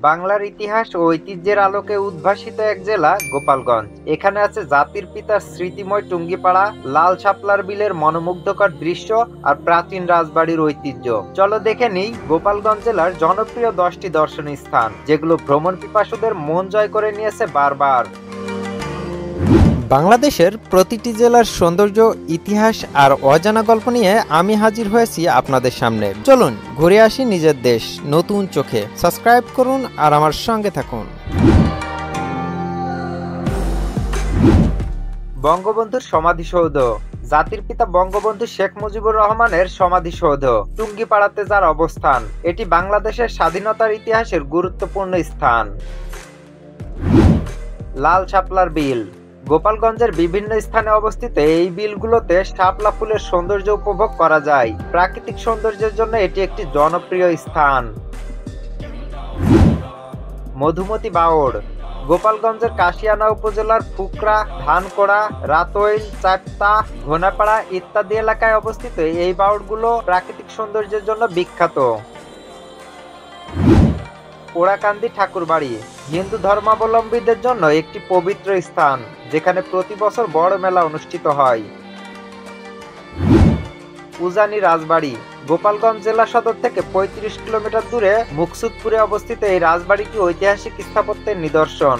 বাংলার ইতিহাস ও ঐতিহ্যের আলোকে উদ্ভাসিত এক জেলা গোপালগঞ্জ। এখানে আছে জাতির পিতার স্মৃতিময় টুঙ্গিপাড়া, লাল শাপলার বিলের মনোমুগ্ধকর দৃশ্য আর প্রাচীন রাজবাড়ির ঐতিহ্য। চলো দেখে নিই গোপালগঞ্জ জেলার জনপ্রিয় 10টি দর্শনীয় স্থান, যেগুলো ভ্রমণ পিপাসুদের মন জয় করে নিয়েছে বারবার। বাংলাদেশের প্রতিটি জেলার সৌন্দর্য, ইতিহাস আর অজানা গল্প নিয়ে আমি হাজির হয়েছি আপনাদের সামনে। চলুন ঘুরে আসি নিজের দেশ নতুন চোখে। সাবস্ক্রাইব করুন আর আমার সঙ্গে থাকুন। বঙ্গবন্ধুর সমাধিসৌধ। জাতির পিতা বঙ্গবন্ধু শেখ মুজিবুর রহমানের সমাধিসৌধ টুঙ্গিপাড়াতে যার অবস্থান, এটি বাংলাদেশের স্বাধীনতার ইতিহাসের গুরুত্বপূর্ণ স্থান। লাল শাপলার বিল। গোপালগঞ্জের বিভিন্ন স্থানে অবস্থিত এই বিলগুলোতে শাপলা ফুলের সৌন্দর্য উপভোগ করা যায়। প্রাকৃতিক সৌন্দর্যের জন্য এটি একটি জনপ্রিয় স্থান। মধুমতি বাওড়। গোপালগঞ্জের কাশিয়ানা উপজেলার ফুকরা, ধানকোড়া, রাতইল, চাপতা, ঘোনাপাড়া ইত্যাদি এলাকায় অবস্থিত এই বাওড়গুলো প্রাকৃতিক সৌন্দর্যের জন্য বিখ্যাত। পোড়াকান্দি ঠাকুরবাড়ি। হিন্দু ধর্মাবলম্বীদের জন্য একটি পবিত্র স্থান, যেখানে প্রতি বছর বড় মেলা অনুষ্ঠিত হয়। উজানি রাজবাড়ি। গোপালগঞ্জ জেলা সদর থেকে ৩৫ কিলোমিটার দূরে মুকসুদপুরে অবস্থিত এই রাজবাড়িটি ঐতিহাসিক স্থাপত্যের নিদর্শন।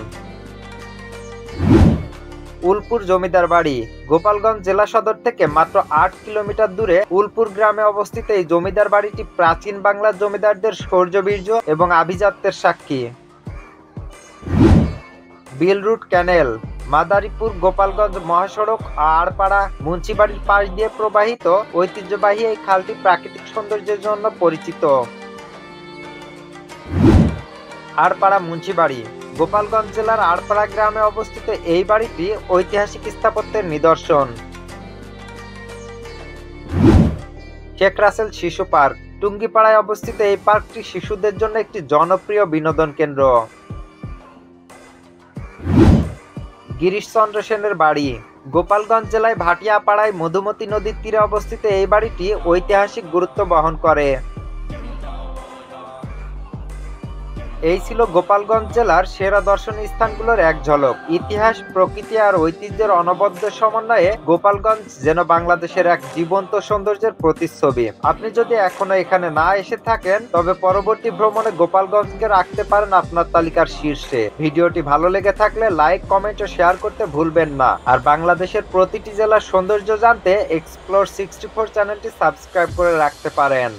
উলপুর জমিদার বাড়ি। গোপালগঞ্জ জেলা সদর থেকে মাত্র ৮ কিলোমিটার দূরে উলপুর গ্রামে অবস্থিত এই জমিদার বাড়িটি প্রাচীন বাংলার জমিদারদের শৌর্যবীর্য এবং আভিজাত্যের সাক্ষী। বিল রুট ক্যানেল। মাদারীপুর গোপালগঞ্জ মহাসড়ক আড়পাড়া মুন্সিবাড়ির পাশ দিয়ে প্রবাহিত ঐতিহ্যবাহী এই খালটি প্রাকৃতিক সৌন্দর্যের জন্য পরিচিত। আড়পাড়া মুন্সিবাড়ি। গোপালগঞ্জ জেলার আড়পাড়া গ্রামে অবস্থিত এই বাড়িটি ঐতিহাসিক স্থাপত্যের নিদর্শন। শেখ রাসেল শিশু পার্ক। টুঙ্গিপাড়ায় অবস্থিত এই পার্কটি শিশুদের জন্য একটি জনপ্রিয় বিনোদন কেন্দ্র। গিরিশচন্দ্র সেনের বাড়ি। গোপালগঞ্জ জেলায় ভাটিয়াপাড়ায় মধুমতি নদীর তীরে অবস্থিত এই বাড়িটি ঐতিহাসিক গুরুত্ব বহন করে। এই ছিল গোপালগঞ্জ জেলার সেরা দর্শনীয় স্থানগুলোর এক ঝলক। ইতিহাস, প্রকৃতি আর ঐতিহ্যের অনবদ্য সমন্বয়ে গোপালগঞ্জ যেন বাংলাদেশের এক জীবন্ত সৌন্দর্যের প্রতিচ্ছবি। আপনি যদি এখনো এখানে না এসে থাকেন, তবে পরবর্তী ভ্রমণে গোপালগঞ্জকে রাখতে পারেন আপনার তালিকার শীর্ষে। ভিডিওটি ভালো লেগে থাকলে লাইক, কমেন্ট ও শেয়ার করতে ভুলবেন না। আর বাংলাদেশের প্রতিটি জেলার সৌন্দর্য জানতে এক্সপ্লোর 64 চ্যানেলটি সাবস্ক্রাইব করে রাখতে পারেন।